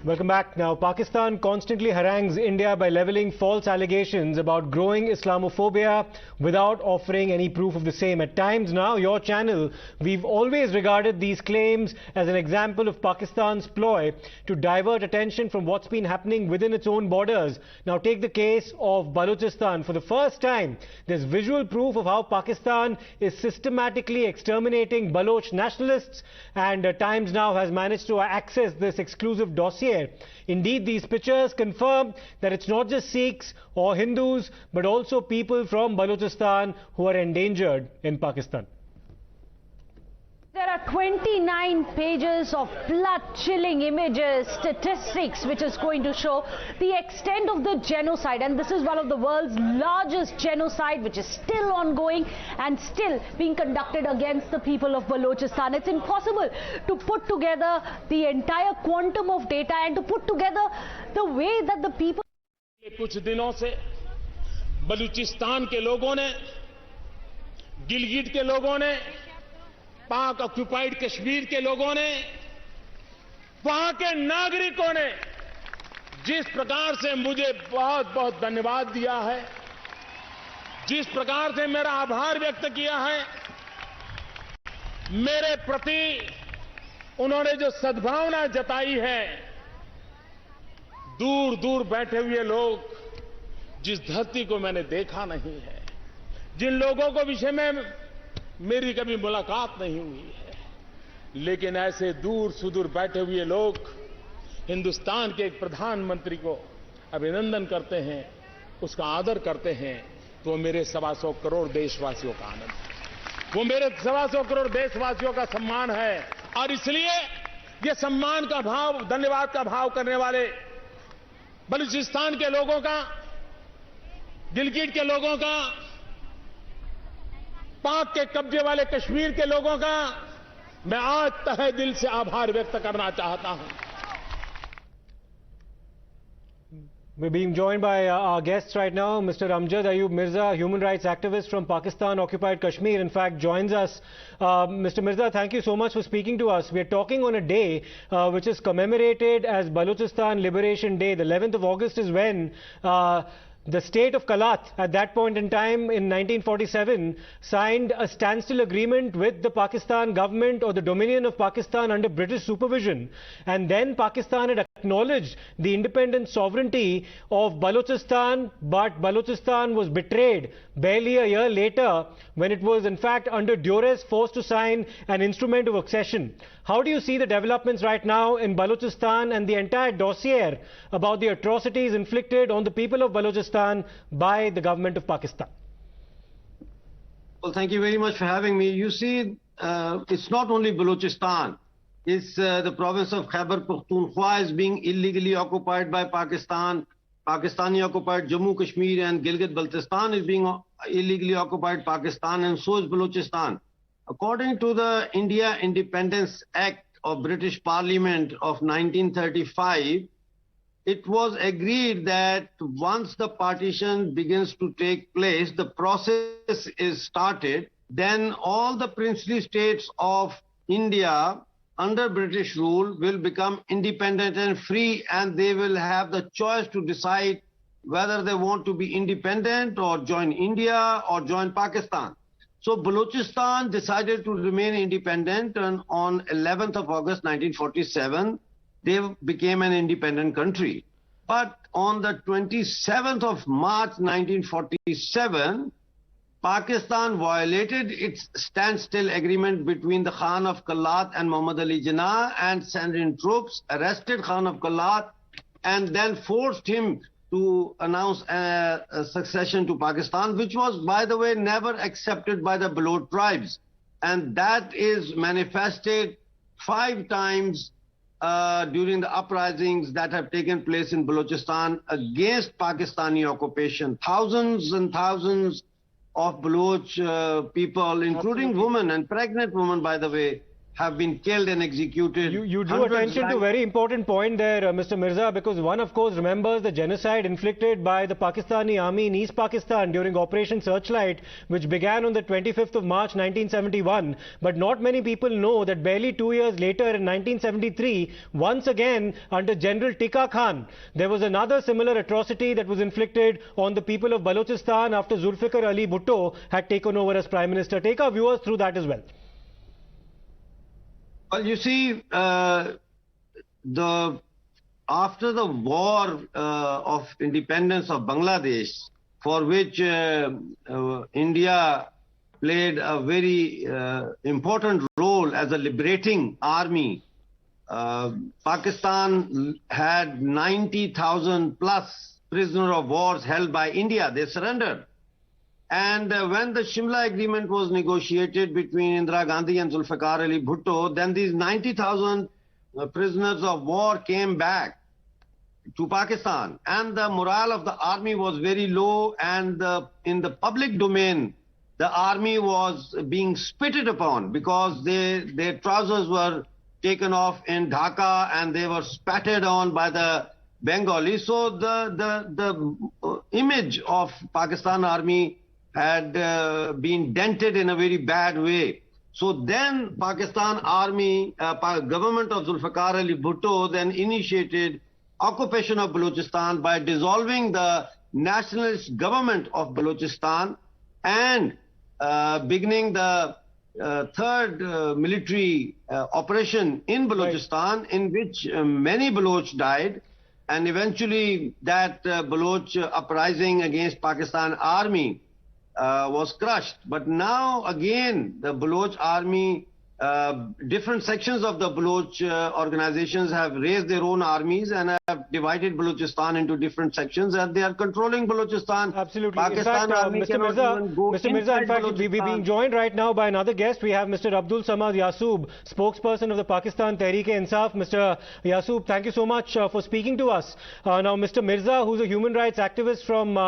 Welcome back. Now, Pakistan constantly harangues India by levelling false allegations about growing Islamophobia without offering any proof of the same. At Times Now, your channel, we've always regarded these claims as an example of Pakistan's ploy to divert attention from what's been happening within its own borders. Now, take the case of Balochistan. For the first time, there's visual proof of how Pakistan is systematically exterminating Baloch nationalists, and Times Now has managed to access this exclusive dossier. Indeed, these pictures confirm that it's not just Sikhs or Hindus, but also people from Balochistan who are endangered in Pakistan. There are 29 pages of blood-chilling images, statistics, which is going to show the extent of the genocide. And this is one of the world's largest genocide, which is still ongoing and still being conducted against the people of Balochistan. It's impossible to put together the entire quantum of data and to put together the way that the people... कुछ दिनों से बलूचिस्तान के लोगों ने, गिलगिट के लोगों ने, पाक ऑक्युपाइड कश्मीर के लोगों ने, वहां के नागरिकों ने जिस प्रकार से मुझे बहुत बहुत धन्यवाद दिया है, जिस प्रकार से मेरा आभार व्यक्त किया है, मेरे प्रति उन्होंने जो सद्भावना जताई है, दूर दूर बैठे हुए लोग, जिस धरती को मैंने देखा नहीं है, जिन लोगों को विषय में मेरी कभी मुलाकात नहीं हुई है, लेकिन ऐसे दूर सुदूर बैठे हुए लोग हिंदुस्तान के एक प्रधानमंत्री को अभिनंदन करते हैं, उसका आदर करते हैं, तो मेरे 125 करोड़ देशवासियों का आनंद है, वो मेरे 125 करोड़ देशवासियों का सम्मान है। और इसलिए ये सम्मान का भाव, धन्यवाद का भाव करने वाले बलूचिस्तान के लोगों का, गिलगिट के लोगों का, पाक के कब्जे वाले कश्मीर के लोगों का मैं आज तहे दिल से आभार व्यक्त करना चाहता हूं। We're being joined by our guests right now. Mr. Amjad Ayub Mirza, human rights activist from Pakistan-occupied Kashmir, in fact, joins us. Mr. Mirza, thank you so much for speaking to us. We're talking on a day which is commemorated as Balochistan Liberation Day. The 11th of August is when the state of Kalat, at that point in time in 1947, signed a standstill agreement with the Pakistan government or the Dominion of Pakistan under British supervision. And then Pakistan had acknowledged the independent sovereignty of Balochistan, but Balochistan was betrayed barely a year later when it was in fact under duress forced to sign an instrument of accession. How do you see the developments right now in Balochistan and the entire dossier about the atrocities inflicted on the people of Balochistan by the government of Pakistan? Well, thank you very much for having me. You see, it's not only Balochistan. It's the province of Khyber Pakhtunkhwa is being illegally occupied by Pakistan. Pakistani occupied Jammu Kashmir and Gilgit-Baltistan is being illegally occupied Pakistan, and so is Balochistan. According to the India Independence Act of British Parliament of 1935, it was agreed that once the partition begins to take place, the process is started, then all the princely states of India under British rule will become independent and free, and they will have the choice to decide whether they want to be independent or join India or join Pakistan. So Balochistan decided to remain independent, and on 11th of August 1947, they became an independent country. But on the 27th of March 1947, Pakistan violated its standstill agreement between the Khan of Kalat and Muhammad Ali Jinnah and sent in troops, arrested Khan of Kalat, and then forced him to announce a succession to Pakistan, which was, by the way, never accepted by the Baloch tribes. And that is manifested 5 times during the uprisings that have taken place in Balochistan against Pakistani occupation. Thousands and thousands of Baloch people, including women and pregnant women, by the way, have been killed and executed. You drew attention to a very important point there, Mr. Mirza, because one, of course, remembers the genocide inflicted by the Pakistani army in East Pakistan during Operation Searchlight, which began on the 25th of March 1971. But not many people know that barely 2 years later, in 1973, once again, under General Tika Khan, there was another similar atrocity that was inflicted on the people of Balochistan after Zulfikar Ali Bhutto had taken over as Prime Minister. Take our viewers through that as well. Well, you see, after the war of independence of Bangladesh, for which India played a very important role as a liberating army, Pakistan had 90,000 plus prisoners of war held by India. They surrendered. And when the Shimla Agreement was negotiated between Indira Gandhi and Zulfikar Ali Bhutto, then these 90,000 prisoners of war came back to Pakistan. And the morale of the army was very low, and in the public domain, the army was being spitted upon because their trousers were taken off in Dhaka and they were spattered on by the Bengalis. So the image of Pakistan army had been dented in a very bad way. So then Pakistan army, government of Zulfikar Ali Bhutto then initiated occupation of Balochistan by dissolving the nationalist government of Balochistan and beginning the third military operation in Balochistan, in which many Baloch died, and eventually that Baloch uprising against Pakistan army was crushed. But now again the Baloch army, different sections of the Baloch organizations have raised their own armies and have divided Balochistan into different sections, and they are controlling Balochistan. Absolutely. Pakistan in fact, army Mr. Mirza, in fact, we're being joined right now by another guest. We have Mr. Abdul Samad Yakoob, spokesperson of the Pakistan Tehreek-e-Insaf. Mr. Yakoob, thank you so much for speaking to us. Now, Mr. Mirza, who's a human rights activist from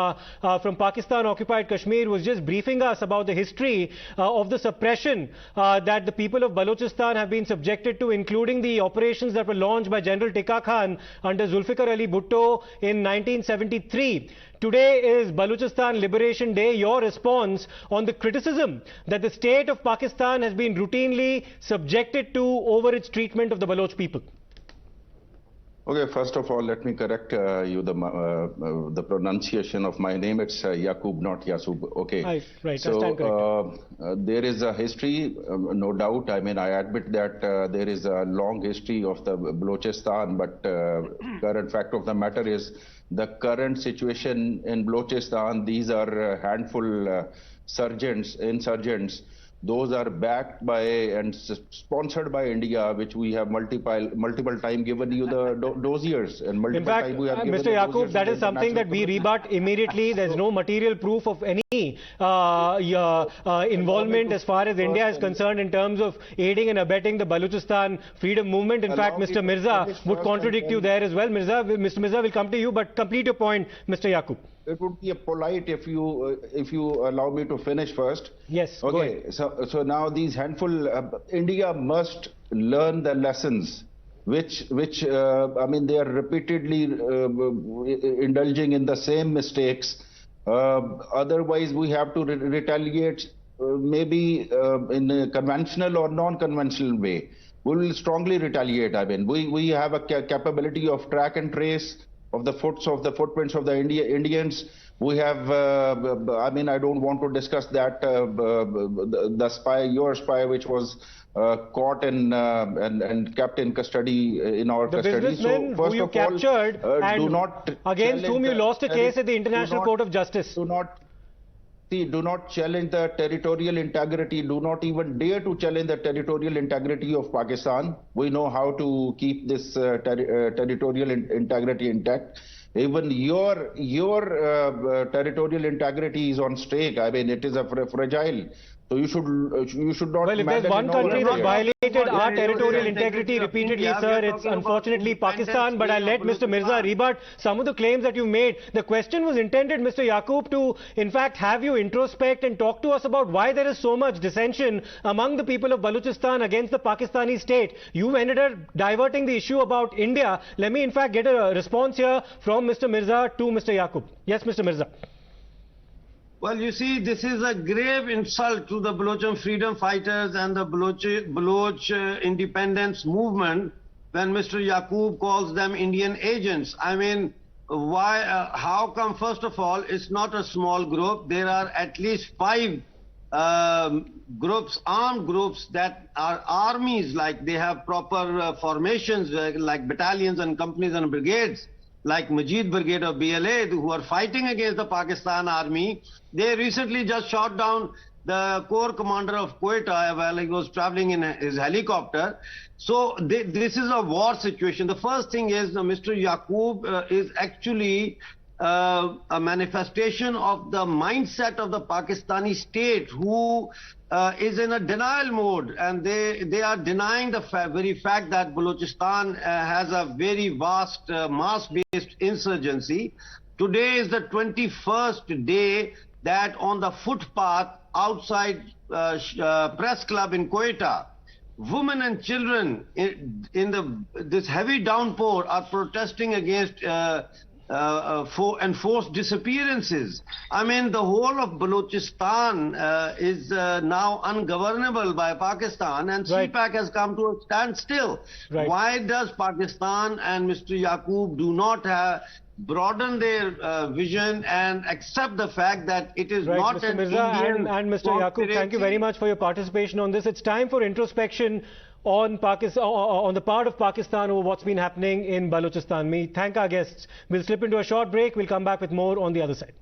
Pakistan-occupied Kashmir, was just briefing us about the history of the suppression that the people of Balochistan have been subjected to, including the operations that were launched by General Tika Khan under Zulfikar Ali Bhutto in 1973. Today is Balochistan Liberation Day. Your response on the criticism that the state of Pakistan has been routinely subjected to over its treatment of the Baloch people. Okay, first of all, let me correct you the pronunciation of my name. It's Yakoob, not Yasub. Okay. Right. So there is a history, no doubt. I mean, I admit that there is a long history of the Balochistan, but current fact of the matter is the current situation in Balochistan. These are a handful insurgents. Those are backed by and sponsored by India, which we have multiple time given you the dossiers. And in fact, Mr. Yakoob, that is something that we rebut immediately. There's no material proof of any involvement as far as India is concerned in terms of aiding and abetting the Balochistan freedom movement. In fact, Mr. Mirza would contradict you there as well. Mr. Mirza will come to you, but complete your point, Mr. Yakoob. It would be polite if you allow me to finish first. Yes. Okay. So now these handful, India must learn the lessons, which I mean, they are repeatedly indulging in the same mistakes. Otherwise, we have to retaliate, maybe in a conventional or non-conventional way. We will strongly retaliate. I mean, we have a capability of track and trace of the footprints of the Indians. We have, I mean, I don't want to discuss that, your spy, which was caught and kept in custody, in our custody. The businessmen who you captured and against whom you lost a case at the International Court of Justice. Do not challenge the territorial integrity. Do not even dare to challenge the territorial integrity of Pakistan. We know how to keep this territorial integrity intact. Even your territorial integrity is on stake. I mean, it is a fragile So you should not. Well, if there's one country that violated our territorial integrity repeatedly, sir, it's unfortunately Pakistan. But I'll let Mr. Mirza rebut some of the claims that you made. The question was intended, Mr. Yakoob, to in fact have you introspect and talk to us about why there is so much dissension among the people of Balochistan against the Pakistani state. You ended up diverting the issue about India. Let me in fact get a response here from Mr. Mirza to Mr. Yakoob. Yes, Mr. Mirza. Well, you see, this is a grave insult to the Balochian freedom fighters and the Baloch independence movement when Mr. Yakoob calls them Indian agents. I mean, why? How come, first of all, it's not a small group. There are at least 5 groups, armed groups that are armies, like they have proper formations, like battalions and companies and brigades, like Majid Brigade of BLA, who are fighting against the Pakistan army. They recently just shot down the corps commander of Quetta while he was traveling in his helicopter. So this is a war situation. The first thing is Mr. Yakoob is actually a manifestation of the mindset of the Pakistani state, who is in a denial mode, and they are denying the very fact that Balochistan has a very vast mass-based insurgency. Today is the 21st day that on the footpath outside press club in Quetta, women and children in this heavy downpour are protesting against enforced disappearances. I mean, the whole of Balochistan is now ungovernable by Pakistan, and CPAC has come to a standstill. Why does Pakistan and Mr. Yakoob do not broaden their vision and accept the fact that it is not Mr. an Mirza Indian and Mr. Yakoob, thank you very much for your participation on this. It's time for introspection on Pakistan, on the part of Pakistan over what's been happening in Balochistan. We thank our guests. We'll slip into a short break. We'll come back with more on the other side.